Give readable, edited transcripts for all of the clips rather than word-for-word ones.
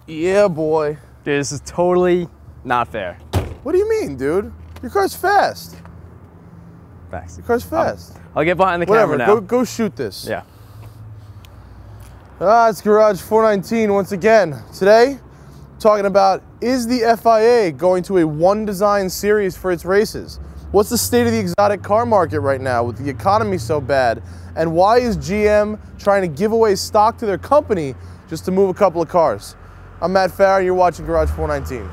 Yeah, boy. Dude, this is totally not fair. What do you mean, dude? Your car's fast. Facts. Your car's fast. I'll get behind the Whatever, camera now. go shoot this. Yeah. It's Garage419 once again. Today, talking about, is the FIA going to a one design series for its races? What's the state of the exotic car market right now with the economy so bad? And why is GM trying to give away stock to their company just to move a couple of cars? I'm Matt Farah, and you're watching Garage419.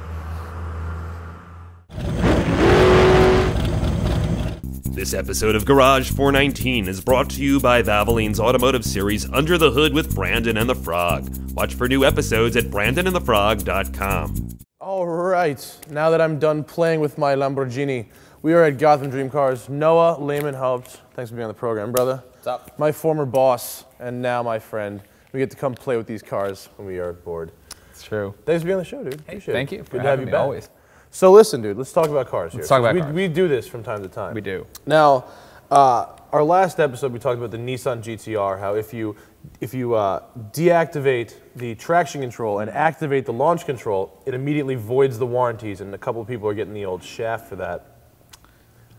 This episode of Garage419 is brought to you by Valvoline's automotive series Under the Hood with Brandon and the Frog. Watch for new episodes at brandonandthefrog.com. All right, now that I'm done playing with my Lamborghini, we are at Gotham Dream Cars. Noah Lehmann-Haupt, thanks for being on the program, brother. What's up? My former boss, and now my friend. We get to come play with these cars when we are bored. It's true. Thanks for being on the show, dude. Hey, Appreciate thank it. you for Good to have you having me back. always. So listen, dude, let's talk about cars here. Let's talk about cars. We do this from time to time. We do. Now, our last episode, we talked about the Nissan GTR, how if you deactivate the traction control and activate the launch control, it immediately voids the warranties, and a couple of people are getting the old shaft for that.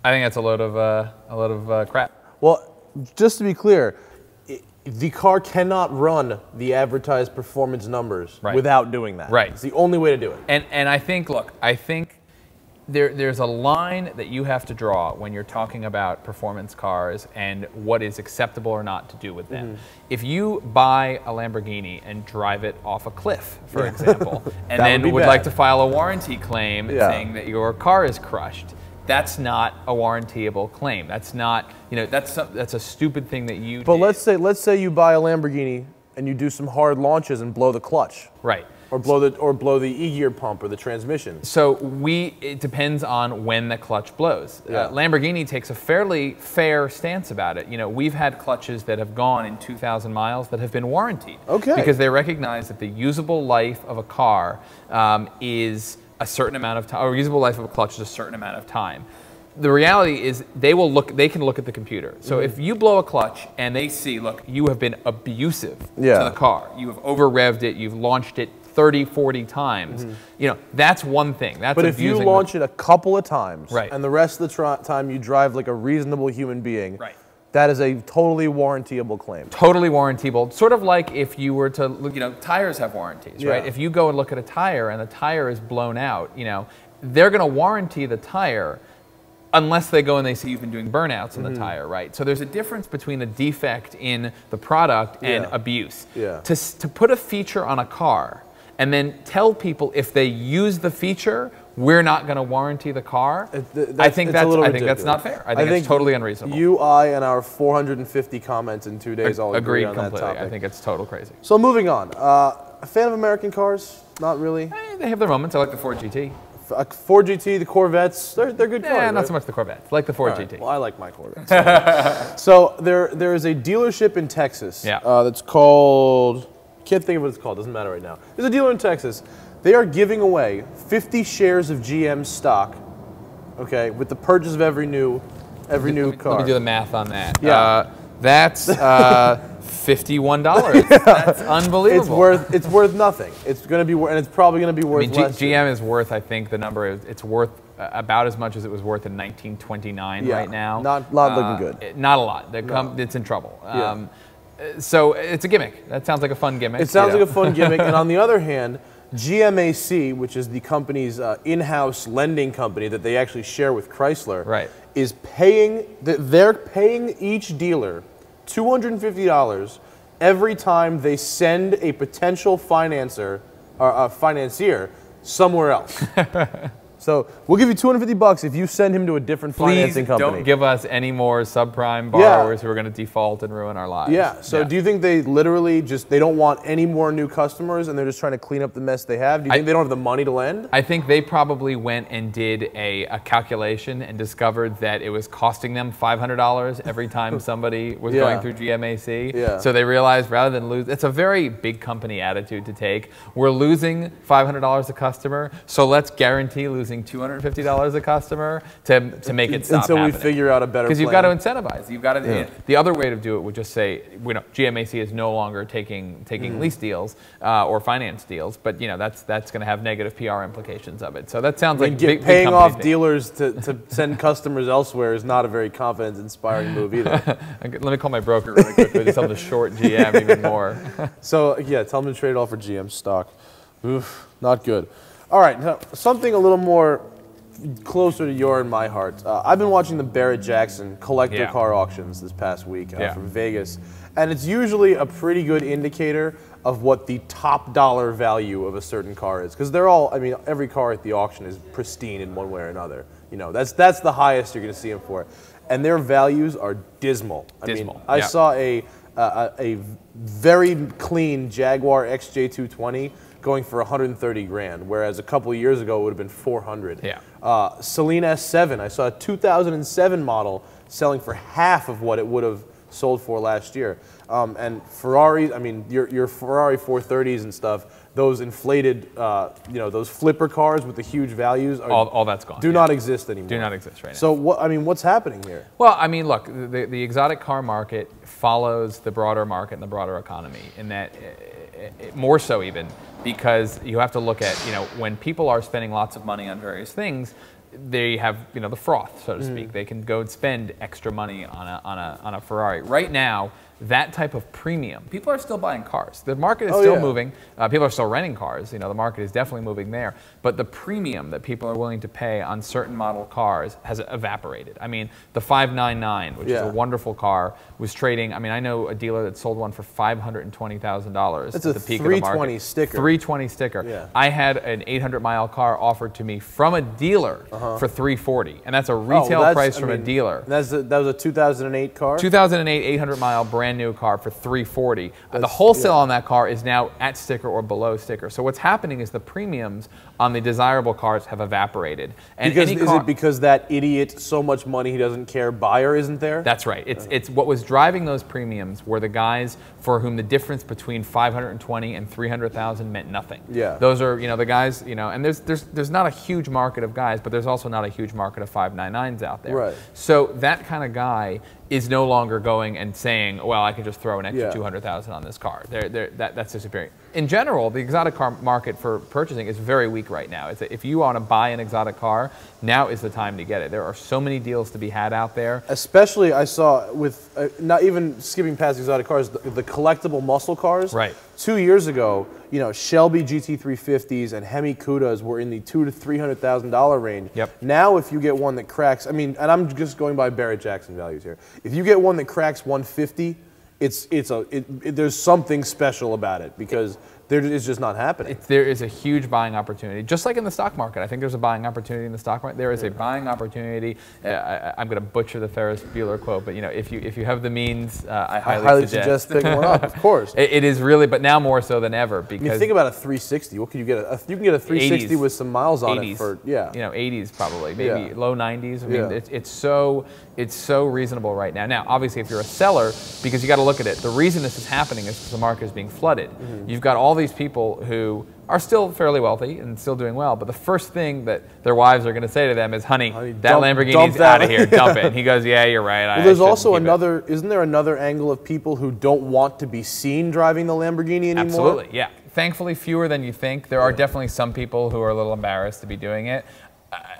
I think that's a load of crap. Well, just to be clear, the car cannot run the advertised performance numbers without doing that. Right. It's the only way to do it. And I think, look, I think there's a line that you have to draw when you're talking about performance cars and what is acceptable or not to do with them. If you buy a Lamborghini and drive it off a cliff, for example, and then would like to file a warranty claim saying that your car is crushed, that's not a warrantyable claim. That's not, that's a stupid thing that you But did. let's say you buy a Lamborghini and you do some hard launches and blow the clutch. Right. Or blow the E-gear pump or the transmission. So it depends on when the clutch blows. Lamborghini takes a fairly fair stance about it. We've had clutches that have gone in 2,000 miles that have been warranted. Okay. Because they recognize that the usable life of a car is a certain amount of time, or usable life of a clutch is a certain amount of time. The reality is they can look at the computer. So if you blow a clutch and they see, look, you have been abusive to the car. You have over-revved it, you've launched it 30, 40 times. That's one thing. But if you launch it a couple of times, and the rest of the time you drive like a reasonable human being, that is a totally warrantyable claim. Totally warrantyable. Sort of like if you were to look, tires have warranties, right? If you go and look at a tire and the tire is blown out, they're going to warranty the tire unless they go and they see you've been doing burnouts in the tire, right? So there's a difference between a defect in the product and abuse. To put a feature on a car and then tell people if they use the feature, we're not going to warranty the car. I think that's not fair. I think it's totally unreasonable. You, I, and our 450 comments in 2 days all agree on that topic. I think it's total crazy. So moving on, a fan of American cars? Not really. They have their moments. I like the Ford GT. Ford GT, the Corvettes, they're good cars. Yeah, not so much the Corvettes. I like the Ford GT. Well, I like my Corvettes. So there is a dealership in Texas that's called, can't think of what it's called, doesn't matter right now. There's a dealer in Texas. They are giving away 50 shares of GM stock, okay, with the purchase of every new car. Let me do the math on that. Yeah. That's $51. That's unbelievable. It's worth nothing. It's going to be, and it's probably going to be worth less. GM is worth, I think the number is, it's worth about as much as it was worth in 1929 right now. Not looking good. Not a lot. It's in trouble. So it's a gimmick. That sounds like a fun gimmick. It sounds like a fun gimmick. And on the other hand, GMAC, which is the company's in-house lending company that they actually share with Chrysler, is paying. They're paying each dealer $250 every time they send a potential financier somewhere else. So we'll give you $250 if you send him to a different financing company. Please don't give us any more subprime borrowers who are going to default and ruin our lives. Yeah. So do you think they literally they don't want any more new customers and they're just trying to clean up the mess they have? Do you think they don't have the money to lend? I think they probably went and did a calculation and discovered that it was costing them $500 every time somebody was going through GMAC. Yeah. So they realized rather than lose, it's a very big company attitude to take. We're losing $500 a customer, so let's guarantee losing losing $250 a customer to make it stop until happening. we figure out a better plan. Because you've got to incentivize. You've got to. The other way to do it would just say, GMAC is no longer taking lease deals or finance deals, but that's going to have negative PR implications of it. So that sounds like paying off dealers to send customers elsewhere is not a very confidence-inspiring move either. Let me call my broker really quickly to tell them to short GM even more. So yeah, tell them to trade it all for GM stock. Oof, not good. All right, now, something a little more closer to your and my heart. I've been watching the BarrettJackson collector car auctions this past week from Vegas, and it's usually a pretty good indicator of what the top dollar value of a certain car is, because they're all, every car at the auction is pristine in one way or another. That's the highest you're going to see them for, and their values are dismal. I saw a very clean Jaguar XJ220 going for 130 grand, whereas a couple of years ago it would have been 400. Celine S7, I saw a 2007 model selling for half of what it would have sold for last year. And Ferrari, your Ferrari 430s and stuff, those inflated, those flipper cars with the huge values, all that's gone. Do not exist anymore. Do not exist right now. So what's happening here? Well, look, the exotic car market follows the broader market and the broader economy, in that more so even because you have to look at, when people are spending lots of money on various things, they have, the froth, so to speak. They can go and spend extra money on a Ferrari. Right now, that type of premium, people are still buying cars. The market is still moving. People are still renting cars. The market is definitely moving there. But the premium that people are willing to pay on certain model cars has evaporated. The 599, which is a wonderful car, was trading. I know a dealer that sold one for $520,000 at the peak of the market. 320 sticker. 320 sticker. Yeah. I had an 800-mile car offered to me from a dealer for $340, and that's a retail price from a dealer. That was a 2008 car? 2008 800-mile brand new car for $340. The wholesale on that car is now at sticker or below sticker. So what's happening is the premiums on the desirable cars have evaporated. And is it because that idiot, so much money he doesn't care buyer isn't there? That's right. It's what was driving those premiums were the guys for whom the difference between 520 and 300,000 meant nothing. Yeah. Those are the guys, and there's not a huge market of guys, but there's also not a huge market of 599s out there. Right. So that kind of guy is no longer going and saying, well, I can just throw an extra 200,000 on this car. That's disappearing. In general, the exotic car market for purchasing is very weak right now. If you want to buy an exotic car, now is the time to get it. There are so many deals to be had out there. Especially, I saw with, not even skipping past exotic cars, the collectible muscle cars. Right. 2 years ago, Shelby GT350s and Hemi Cudas were in the $200,000 to $300,000 range. Yep. Now, if you get one that cracks, and I'm just going by BarrettJackson values here. If you get one that cracks 150, there's something special about it, because it's just not happening. There is a huge buying opportunity, just like in the stock market. I think there's a buying opportunity in the stock market. There is a buying opportunity. I'm going to butcher the Ferris Bueller quote, but if you have the means, I highly suggest picking one up. Of course, it is really, but now more so than ever, because think about a 360. What could you get? You can get a 360 with some miles on 80s, it for 80s probably, maybe low 90s. It's so reasonable right now. Now, obviously, if you're a seller, because you got to look at it, the reason this is happening is because the market is being flooded. You've got all these people who are still fairly wealthy and still doing well, but the first thing that their wives are going to say to them is, honey, that Lamborghini's out of here, dump it. And he goes, yeah, you're right. Well, there's also isn't there another angle of people who don't want to be seen driving the Lamborghini anymore? Absolutely, yeah. Thankfully, fewer than you think. There are definitely some people who are a little embarrassed to be doing it.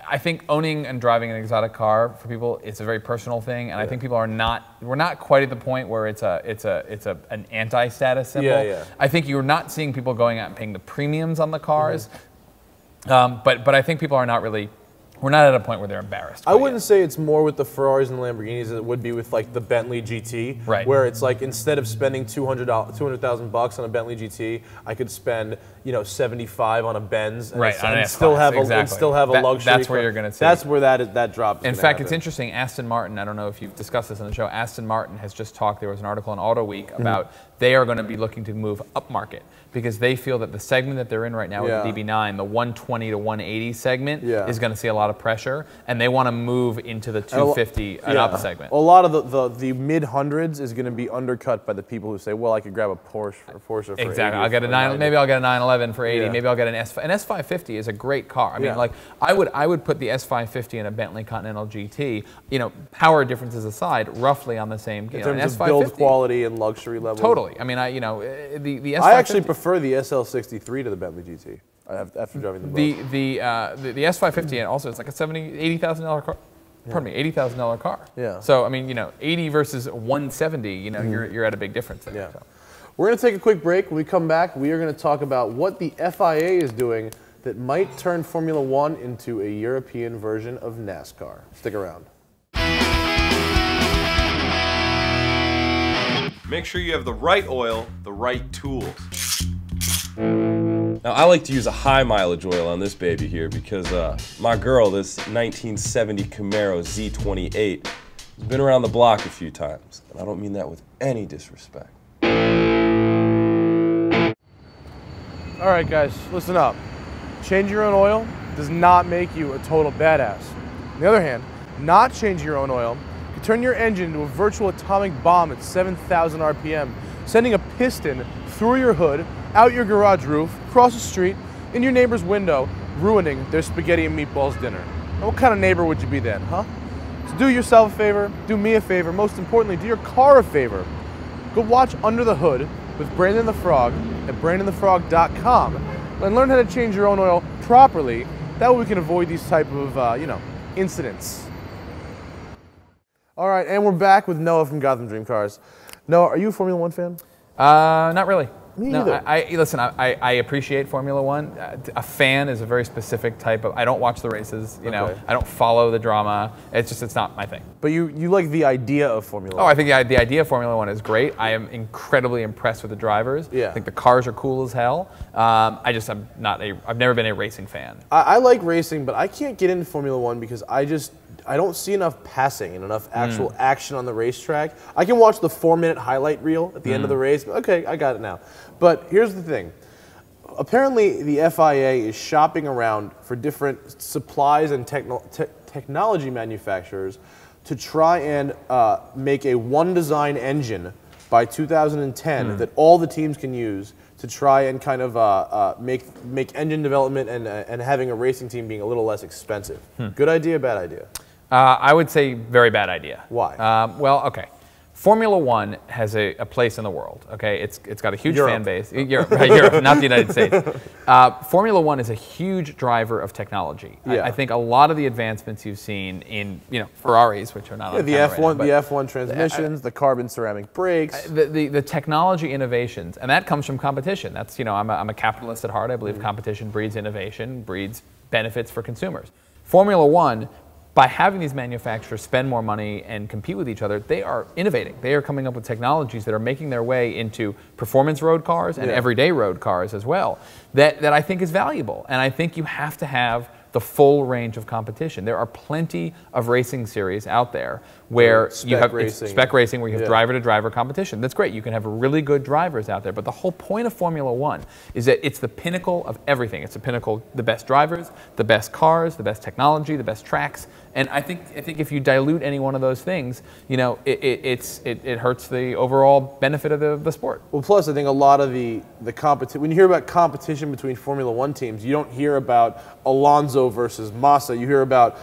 I think owning and driving an exotic car for people, it's a very personal thing, and I think people we're not quite at the point where it's an anti-status symbol. I think you're not seeing people going out and paying the premiums on the cars, but I think people are not really. We're not at a point where they're embarrassed. I wouldn't say it's more with the Ferraris and Lamborghinis as it would be with like the Bentley GT, right? Where it's like instead of spending $200,000 on a Bentley GT, I could spend 75 on a Benz, and still have a luxury. That's where you're going to see. That's where that drop. In fact, it's interesting. Aston Martin. I don't know if you've discussed this on the show. Aston Martin has just talked. There was an article in Auto Week about they are going to be looking to move upmarket because they feel that the segment that they're in right now with the DB9, the 120 to 180 segment, is going to see a lot of pressure, and they want to move into the 250 and up segment. A lot of the mid hundreds is going to be undercut by the people who say, well, I could grab a Porsche for exactly. 80 I'll get a 9, maybe I'll get a 911 for 80. Yeah. Maybe I'll get an S5. An S550 is a great car. I mean, like I would put the S550 in a Bentley Continental GT. You know, power differences aside, roughly on the same. In terms of build quality and luxury level. Totally. I mean, the S550. I actually prefer the SL63 to the Bentley GT. After driving them both. The S550 and also it's like a $80,000 car. Pardon me, $80,000 car. Yeah. So I mean, you know, 80 versus 170. You know, you're at a big difference there. Yeah. So. We're going to take a quick break. When we come back, we are going to talk about what the FIA is doing that might turn Formula One into a European version of NASCAR. Stick around. Make sure you have the right oil, the right tools. Now, I like to use a high mileage oil on this baby here because my girl, this 1970 Camaro Z28, has been around the block a few times. And I don't mean that with any disrespect. All right, guys, listen up. Changing your own oil does not make you a total badass. On the other hand, not changing your own oil can turn your engine into a virtual atomic bomb at 7,000 RPM, sending a piston through your hood, out your garage roof, across the street, in your neighbor's window, ruining their spaghetti and meatballs dinner. Now, what kind of neighbor would you be then, huh? So do yourself a favor, do me a favor, most importantly, do your car a favor. Go watch Under the Hood with Brandon the Frog at BrandonTheFrog.com and learn how to change your own oil properly. That way we can avoid these type of, incidents. All right, and we're back with Noah from Gotham Dream Cars. Noah, are you a Formula One fan? Not really. Me no, either. Listen, I appreciate Formula One. A fan is a very specific type of. I don't watch the races. You know, I don't follow the drama. It's not my thing. But you like the idea of Formula One. Oh, I think the idea of Formula One is great. I am incredibly impressed with the drivers. Yeah. I think the cars are cool as hell. I've never been a racing fan. I like racing, but I can't get into Formula One because I don't see enough passing and enough actual action on the racetrack. I can watch the 4-minute highlight reel at the end of the race. Okay, I got it now. But here's the thing. Apparently, the FIA is shopping around for different supplies and technology manufacturers to try and make a one-design engine by 2010 that all the teams can use to try and kind of make engine development and having a racing team being a little less expensive. Good idea, bad idea? I would say very bad idea. Why? Well, okay. Formula One has a place in the world. Okay, it's got a huge fan base. Europe, not the United States. Formula One is a huge driver of technology. Yeah. I think a lot of the advancements you've seen in Ferraris, which are not on the camera F1, right now, the F1 transmissions, the carbon ceramic brakes, the technology innovations, and that comes from competition. That's I'm a capitalist at heart. I believe competition breeds innovation, breeds benefits for consumers. Formula One, by having these manufacturers spend more money and compete with each other, they are innovating. They are coming up with technologies that are making their way into performance road cars and everyday road cars as well, that I think is valuable. And I think you have to have the full range of competition. There are plenty of racing series out there where you have spec racing, where you have driver-to-driver competition. That's great. You can have really good drivers out there. But the whole point of Formula One is that it's the pinnacle of everything. It's the pinnacle, the best drivers, the best cars, the best technology, the best tracks. And I think if you dilute any one of those things, it hurts the overall benefit of the sport. Well, plus I think a lot of the competition, when you hear about competition between Formula One teams, you don't hear about Alonso versus Massa. You hear about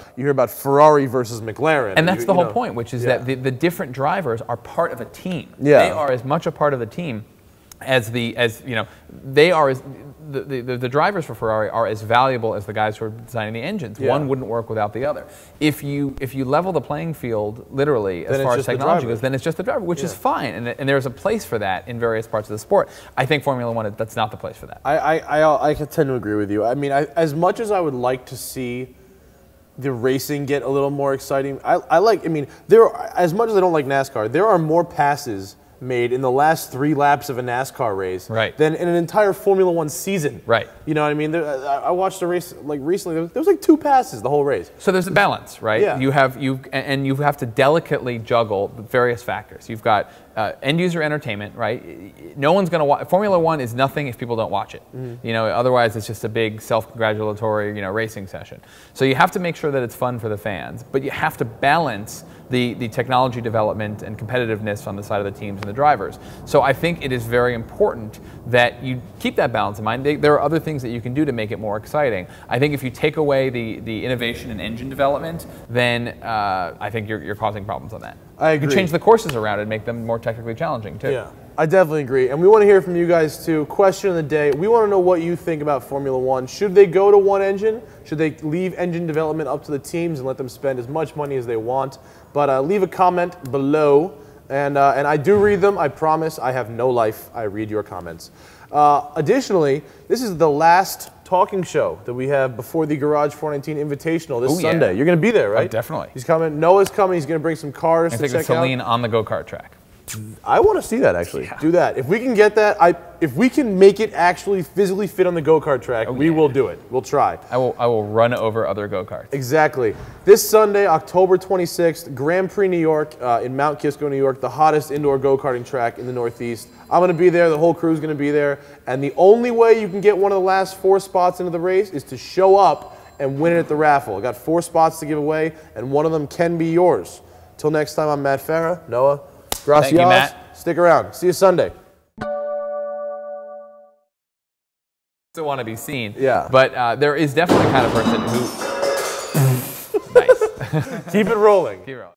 Ferrari versus McLaren. And that's the whole point, which is that the different drivers are part of a team. Yeah. They are as much a part of the team as they are as the drivers for Ferrari are as valuable as the guys who are designing the engines. Yeah. One wouldn't work without the other. If you level the playing field literally as far as technology goes, then it's just the driver, which is fine, and there's a place for that in various parts of the sport. I think Formula One, that's not the place for that. I tend to agree with you. I mean, as much as I would like to see the racing get a little more exciting, as much as I don't like NASCAR, there are more passes made in the last 3 laps of a NASCAR race than in an entire Formula One season. Right. You know what I mean? I watched a race recently. There was like 2 passes the whole race. So there's a balance, right? Yeah. You have to delicately juggle the various factors. You've got end user entertainment, right? No one's going to watch. Formula One is nothing if people don't watch it. You know, otherwise it's just a big self-congratulatory, you know, racing session. So you have to make sure that it's fun for the fans, but you have to balance the technology development and competitiveness on the side of the teams and the drivers. So I think it is very important that you keep that balance in mind. There are other things that you can do to make it more exciting. I think if you take away the innovation in engine development, then I think you're causing problems on that. I agree. You change the courses around and make them more technically challenging too. Yeah, I definitely agree. And we want to hear from you guys too. Question of the day. We want to know what you think about Formula One. Should they go to one engine? Should they leave engine development up to the teams and let them spend as much money as they want? But leave a comment below. And I do read them. I promise. I have no life. I read your comments. Additionally, this is the last talking show that we have before the Garage419 Invitational this Sunday. Yeah. You're going to be there, right? Oh, definitely. He's coming. Noah's coming. He's going to bring some cars to I think check it's out. Celine on the go-kart track. I want to see that actually. Yeah. Do that. If we can get that, if we can make it actually physically fit on the go-kart track, we will do it. We'll try. I will run over other go-karts. Exactly. This Sunday, October 26th, Grand Prix New York in Mount Kisco, New York, the hottest indoor go-karting track in the Northeast. I'm going to be there. The whole crew's going to be there. And the only way you can get one of the last 4 spots into the race is to show up and win it at the raffle. I got 4 spots to give away, and one of them can be yours. Till next time, I'm Matt Farah. Noah, gracias. Thank you, Matt. Stick around. See you Sunday. Still want to be seen. Yeah. But there is definitely the kind of person who... Nice. Keep it rolling. Keep it rolling.